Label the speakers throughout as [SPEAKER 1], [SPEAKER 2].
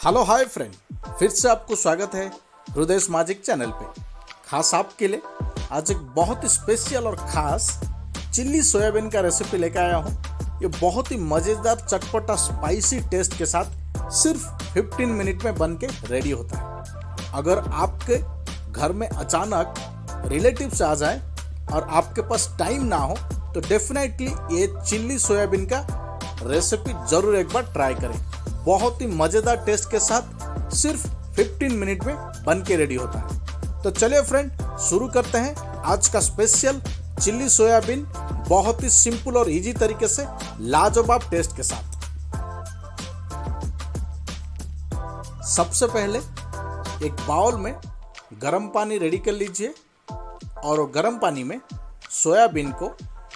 [SPEAKER 1] Hello hi friend, फिर से आपको स्वागत है हृदय मैजिक चैनल पे। खास आपके लिए आज एक बहुत ही स्पेशल और खास चिल्ली सोयाबीन का रेसिपी लेकर आया हूँ। ये बहुत ही मज़ेदार चटपटा स्पाइसी टेस्ट के साथ सिर्फ 15 मिनट में बन के रेडी होता है। अगर आपके घर में अचानक रिलेटिव्स आ जाए और आपके पास टाइम ना हो तो डेफिनेटली ये चिल्ली सोयाबीन का रेसिपी ज़रूर एक बार ट्राई करें। बहुत ही मज़ेदार टेस्ट के साथ सिर्फ 15 मिनट में बन के रेडी होता है। तो चलिए फ्रेंड, शुरू करते हैं आज का स्पेशल चिल्ली सोयाबीन बहुत ही सिंपल और इजी तरीके से लाजवाब टेस्ट के साथ। सबसे पहले एक बाउल में गर्म पानी रेडी कर लीजिए और गर्म पानी में सोयाबीन को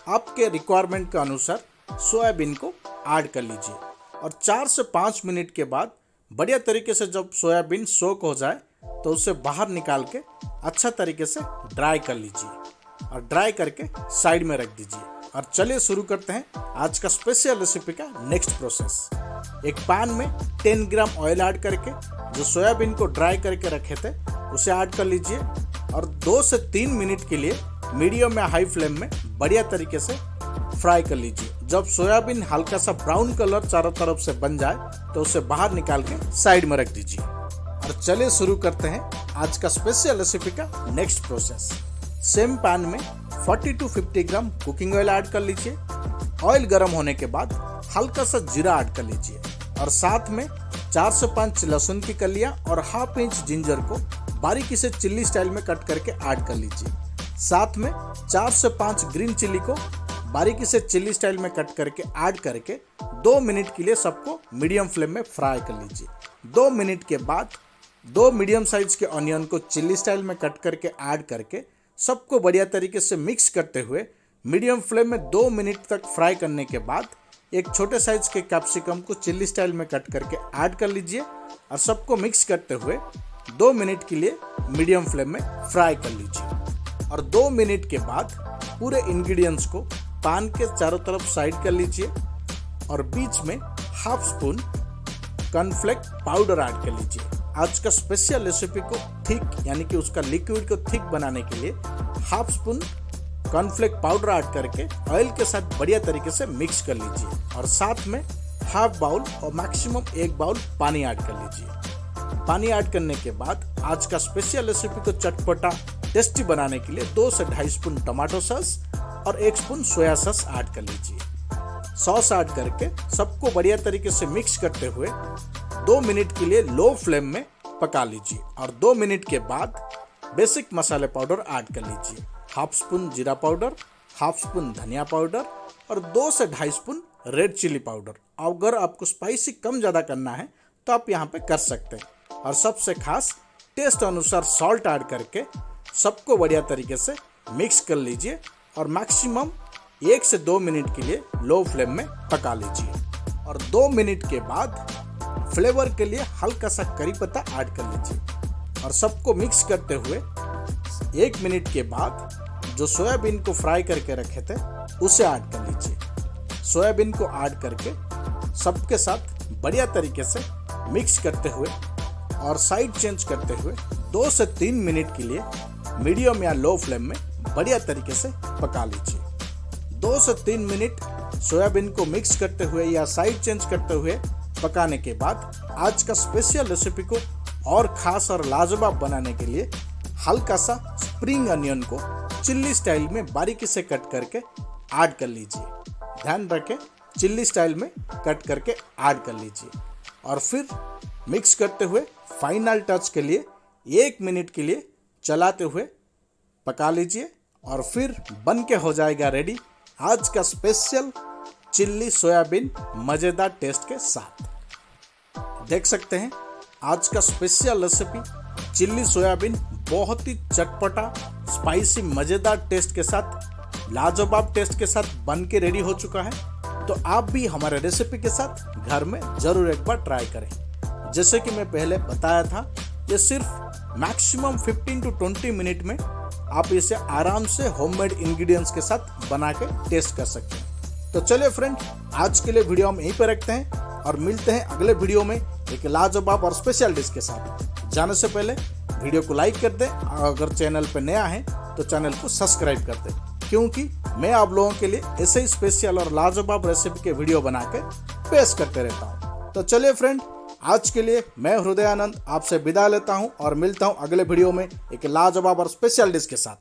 [SPEAKER 1] आपके रिक्वायरमेंट के अनुसार सोयाबीन को ऐड कर लीजिए और 4 से 5 मिनट के बाद बढ़िया तरीके से जब सोयाबीन सोक हो जाए तो उसे बाहर निकाल के अच्छा तरीके से ड्राई कर लीजिए और ड्राई करके साइड में रख दीजिए। और चलिए शुरू करते हैं आज का स्पेशल रेसिपी का नेक्स्ट प्रोसेस। एक पैन में 10 ग्राम ऑयल ऐड करके जो सोयाबीन को ड्राई करके रखे थे उसे ऐड कर लीजिए और 2 से 3 मिनट के लिए मीडियम या हाई फ्लेम में बढ़िया तरीके से फ्राई कर लीजिए। जब सोयाबीन हल्का सा ब्राउन कलर चारों तरफ से बन जाए तो उसे बाहर निकाल के साइड में रख दीजिए। और चलिए शुरू करते हैं आज का स्पेशल रेसिपी का नेक्स्ट प्रोसेस। सेम पैन में 40 to 50 gram cooking oil add कर लीजिए। ऑयल गर्म होने के बाद हल्का सा जीरा ऐड कर लीजिए और साथ में 4 से 5 लहसुन की कलियां और हाफ इंच जिंजर को बारीकी से चिल्ली स्टाइल में कट करके ऐड कर लीजिए। साथ में 4 से 5 ग्रीन चिल्ली को बारीकी से चिल्ली स्टाइल में कट करके ऐड करके 2 मिनट के लिए सबको मीडियम फ्लेम में फ्राई कर लीजिए। 2 मिनट के बाद 2 मीडियम साइज के ऑनियन को चिल्ली स्टाइल में कट करके ऐड करके सबको बढ़िया तरीके से मिक्स करते हुए मीडियम फ्लेम में 2 मिनट तक फ्राई करने के बाद एक छोटे साइज के कैप्सिकम को चिल्ली स्टाइल में कट करके ऐड कर लीजिए और सबको मिक्स करते हुए 2 मिनट के लिए मीडियम फ्लेम में फ्राई कर लीजिए। और 2 मिनट के बाद पूरे इंग्रेडिएंट्स को पैन के चारों तरफ साइड कर लीजिए और बीच में हाफ स्पून कॉर्नफ्लेक पाउडर ऐड कर लीजिए। आज का स्पेशल रेसिपी को थिक यानी कि उसका लिक्विड को थिक बनाने के लिए हाफ स्पून कॉर्नफ्लेक पाउडर ऐड करके ऑयल के साथ बढ़िया तरीके से मिक्स कर लीजिए और साथ में हाफ बाउल और मैक्सिमम 1 बाउल पानी ऐड कर लीजिए। पानी ऐड करने के बाद आज का स्पेशल रेसिपी को चटपटा टेस्टी बनाने के लिए 2 से 2.5 स्पून टमाटो सॉस और 1 स्पून सोया सॉस ऐड कर लीजिए। सॉस ऐड करके सबको बढ़िया तरीके से मिक्स करते हुए 2 मिनट के लिए लो फ्लेम में पका लीजिए और 2 मिनट के बाद बेसिक मसाले पाउडर ऐड कर लीजिए। हाफ स्पून जीरा पाउडर, हाफ स्पून धनिया पाउडर और 2 से 2.5 स्पून रेड चिली पाउडर। अगर आपको स्पाइसी कम ज़्यादा करना है तो आप यहाँ पे कर सकते हैं। और सबसे खास टेस्ट अनुसार सॉल्ट ऐड करके सबको बढ़िया तरीके से मिक्स कर लीजिए और मैक्सिमम 1 से 2 मिनट के लिए लो फ्लेम में पका लीजिए। और 2 मिनट के बाद फ्लेवर के लिए हल्का सा करी पत्ता ऐड कर लीजिए और सबको मिक्स करते हुए 1 मिनट के बाद जो सोयाबीन को फ्राई करके रखे थे उसे ऐड कर लीजिए। सोयाबीन को ऐड करके सबके साथ बढ़िया तरीके से मिक्स करते हुए और साइड चेंज करते हुए 2 से 3 मिनट के लिए मीडियम या लो फ्लेम में बढ़िया तरीके से पका लीजिए। 2 से 3 मिनट सोयाबीन को मिक्स करते हुए या साइड चेंज करते हुए पकाने के बाद आज का स्पेशल रेसिपी को और खास और लाजवाब बनाने के लिए हल्का सा स्प्रिंग अनियन को चिल्ली स्टाइल में बारीकी से कट करके ऐड कर लीजिए। ध्यान रखें, चिल्ली स्टाइल में कट करके ऐड कर लीजिए और फिर मिक्स करते हुए फाइनल टच के लिए 1 मिनट के लिए चलाते हुए पका लीजिए और फिर बन के हो जाएगा रेडी आज का स्पेशल चिल्ली सोयाबीन मज़ेदार टेस्ट के साथ। देख सकते हैं आज का स्पेशल रेसिपी चिल्ली सोयाबीन बहुत ही चटपटा स्पाइसी मज़ेदार टेस्ट के साथ लाजवाब टेस्ट के साथ बन के रेडी हो चुका है। तो आप भी हमारे रेसिपी के साथ घर में ज़रूर एक बार ट्राई करें। जैसे कि मैं पहले बताया था, ये सिर्फ मैक्सिमम 15 to 20 मिनट में आप इसे आराम से होममेड इंग्रेडिएंट्स के साथ बना के टेस्ट कर सकते हैं। तो चलिए फ्रेंड, आज के लिए वीडियो हम यहीं पर रखते हैं और मिलते हैं अगले वीडियो में एक लाजवाब और स्पेशल डिश के साथ। जाने से पहले वीडियो को लाइक कर दें, अगर चैनल पर नया है तो चैनल को सब्सक्राइब कर दें, क्योंकि मैं आप लोगों के लिए ऐसे ही स्पेशल और लाजवाब रेसिपी के वीडियो बना के पेश करते रहता हूँ। तो चलिए फ्रेंड, आज के लिए मैं हृदयानंद आपसे विदा लेता हूँ और मिलता हूँ अगले वीडियो में एक लाजवाब और स्पेशल डिश के साथ।